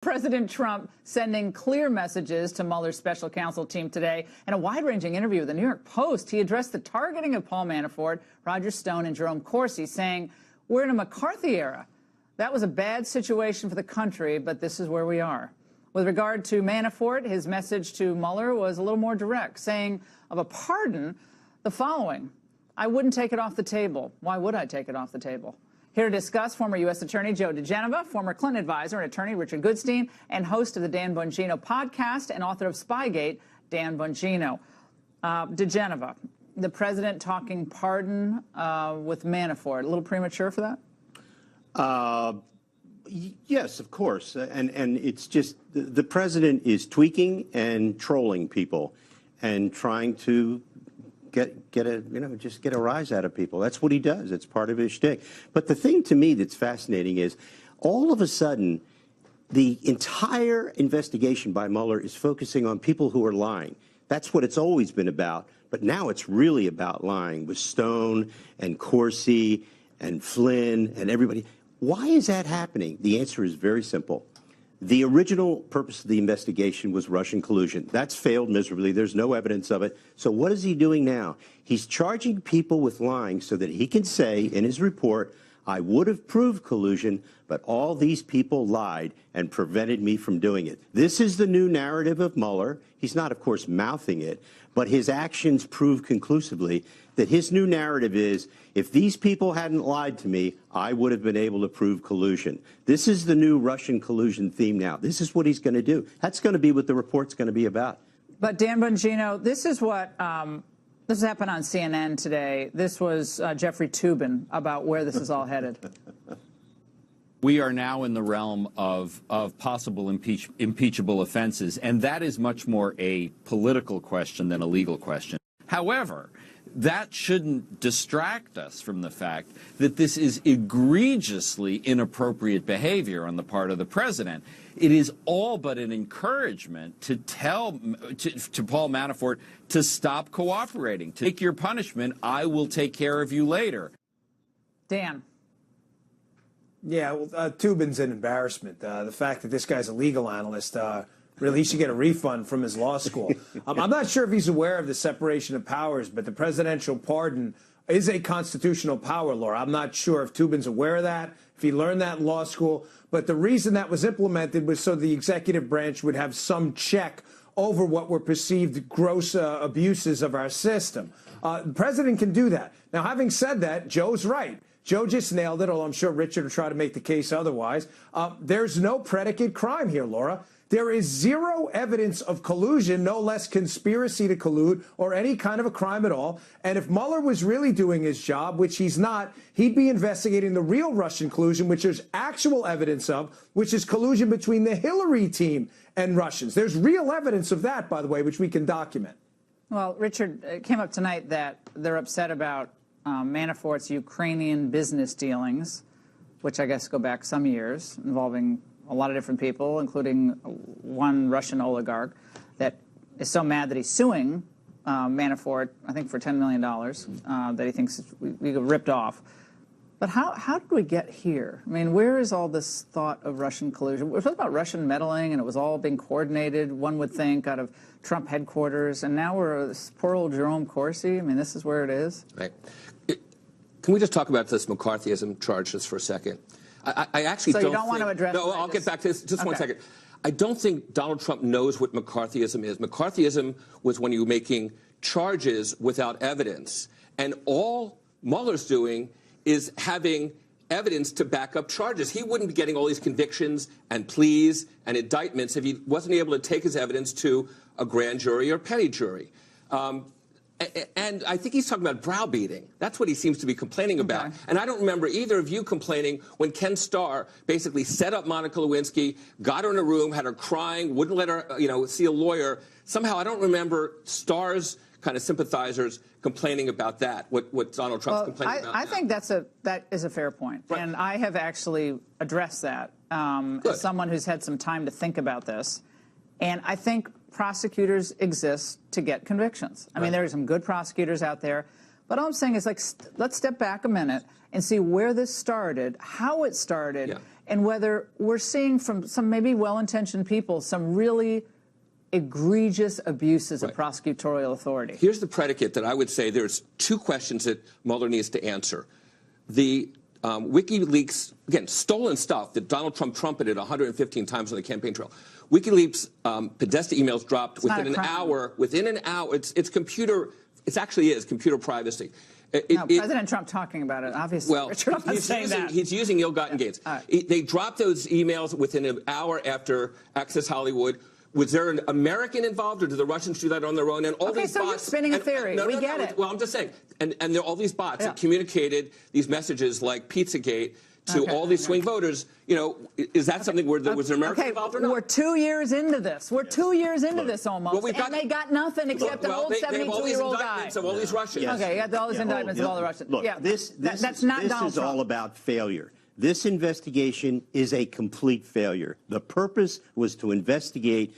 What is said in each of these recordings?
President Trump sending clear messages to Mueller's special counsel team today. In a wide-ranging interview with the New York Post, he addressed the targeting of Paul Manafort, Roger Stone, and Jerome Corsi, saying, "We're in a McCarthy era. That was a bad situation for the country, but this is where we are." With regard to Manafort, his message to Mueller was a little more direct, saying of a pardon the following: "I wouldn't take it off the table. Why would I take it off the table?" Here to discuss, former U.S. Attorney Joe DiGenova, former Clinton advisor and attorney Richard Goodstein, and host of the Dan Bongino podcast and author of Spygate, Dan Bongino. DiGenova, the president talking pardon with Manafort. A little premature for that? Yes, of course. And it's just the president is tweaking and trolling people and trying to get a rise out of people. That's what he does. It's part of his shtick. But the thing to me that's fascinating is all of a sudden the entire investigation by Mueller is focusing on people who are lying. That's what it's always been about. But now it's really about lying with Stone and Corsi and Flynn and everybody. Why is that happening? The answer is very simple. The original purpose of the investigation was Russian collusion. That's failed miserably. There's no evidence of it. So what is he doing now? He's charging people with lying so that he can say in his report, "I would have proved collusion, but all these people lied and prevented me from doing it." This is the new narrative of Mueller. He's not, of course, mouthing it, but his actions prove conclusively that his new narrative is, if these people hadn't lied to me, I would have been able to prove collusion. This is the new Russian collusion theme now. This is what he's going to do. That's going to be what the report's going to be about. But Dan Bongino, this is what this happened on CNN today. This was Jeffrey Toobin about where this is all headed. We are now in the realm of possible impeachable offenses, and that is much more a political question than a legal question. However, that shouldn't distract us from the fact that this is egregiously inappropriate behavior on the part of the president. It is all but an encouragement to tell to Paul Manafort to stop cooperating, to take your punishment. I will take care of you later. Dan. Yeah, well, Toobin's an embarrassment. The fact that this guy's a legal analyst, really, he should get a refund from his law school. I'm not sure if he's aware of the separation of powers, but the presidential pardon is a constitutional power, Laura. I'm not sure if Toobin's aware of that, if he learned that in law school. But the reason that was implemented was so the executive branch would have some check over what were perceived gross abuses of our system. The president can do that. Now, having said that, Joe's right. Joe just nailed it, although I'm sure Richard will try to make the case otherwise. There's no predicate crime here, Laura. There is zero evidence of collusion, no less conspiracy to collude or any kind of a crime at all. And if Mueller was really doing his job, which he's not, he'd be investigating the real Russian collusion, which there's actual evidence of, which is collusion between the Hillary team and Russians. There's real evidence of that, by the way, which we can document. Well, Richard, it came up tonight that they're upset about Manafort's Ukrainian business dealings, which I guess go back some years, involving a lot of different people, including one Russian oligarch that is so mad that he's suing Manafort, I think, for $10 million, that he thinks we got ripped off. But how did we get here? I mean, where is all this thought of Russian collusion? We're talking about Russian meddling, and it was all being coordinated, one would think, out of Trump headquarters. And now we're this poor old Jerome Corsi. I mean, this is where it is. Right. Can we just talk about this McCarthyism charge just for a second? I actually don't. So you don't want to address? No, I'll get back to this. Just 1 second. I don't think Donald Trump knows what McCarthyism is. McCarthyism was when you were making charges without evidence, and all Mueller's doing is having evidence to back up charges. He wouldn't be getting all these convictions and pleas and indictments if he wasn't able to take his evidence to a grand jury or petty jury. And I think he's talking about browbeating. That's what he seems to be complaining about. Okay. And I don't remember either of you complaining when Ken Starr basically set up Monica Lewinsky, got her in a room, had her crying, wouldn't let her, see a lawyer. Somehow I don't remember Starr's kind of sympathizers complaining about that, what Donald Trump's complaining about. I think that is a fair point. Right. And I have actually addressed that as someone who's had some time to think about this. And I think prosecutors exist to get convictions. I mean, there are some good prosecutors out there. But all I'm saying is, let's step back a minute and see where this started, how it started, and whether we're seeing from some maybe well-intentioned people some really egregious abuses of prosecutorial authority. Here's the predicate that I would say there's two questions that Mueller needs to answer. The WikiLeaks, again, stolen stuff that Donald Trump trumpeted 115 times on the campaign trail. WikiLeaks Podesta emails dropped within an hour. Within an hour, it's computer. It actually is computer privacy. President Trump talking about it, obviously. Well, he's using ill-gotten gains. They dropped those emails within an hour after Access Hollywood. Was there an American involved, or did the Russians do that on their own? And all these so bots, you're spinning a theory. We get it. Well, I'm just saying. And there are all these bots that communicated these messages like Pizzagate to all these swing voters. You know, is that something where there was an American involved or not? We're 2 years into this. We're 2 years into this almost. And they got nothing except an old 72-year-old guy. Of all these Russians. Okay, you got all these indictments of all the Russians. Look, this is all about failure. This investigation is a complete failure. The purpose was to investigate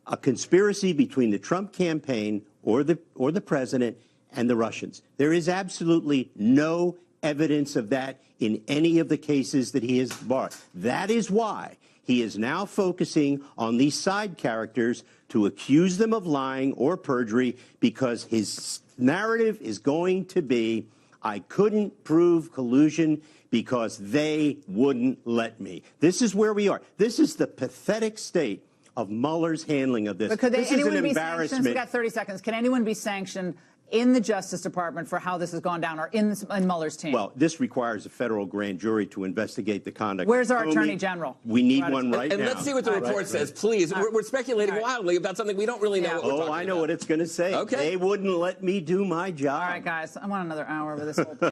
a conspiracy between the Trump campaign or the president and the Russians. There is absolutely no evidence of that in any of the cases that he has brought. That is why he is now focusing on these side characters to accuse them of lying or perjury, because his narrative is going to be, I couldn't prove collusion because they wouldn't let me. This is where we are. This is the pathetic state of Mueller's handling of this. But this is an embarrassment. We've got 30 seconds. Can anyone be sanctioned in the Justice Department for how this has gone down, or in Mueller's team? Well, this requires a federal grand jury to investigate the conduct. Where's our Attorney General? We need one right now. And let's see what the report says, please. We're speculating wildly about something we don't really know what we're talking about. I know what it's going to say. Okay. They wouldn't let me do my job. All right, guys. I want another hour of this whole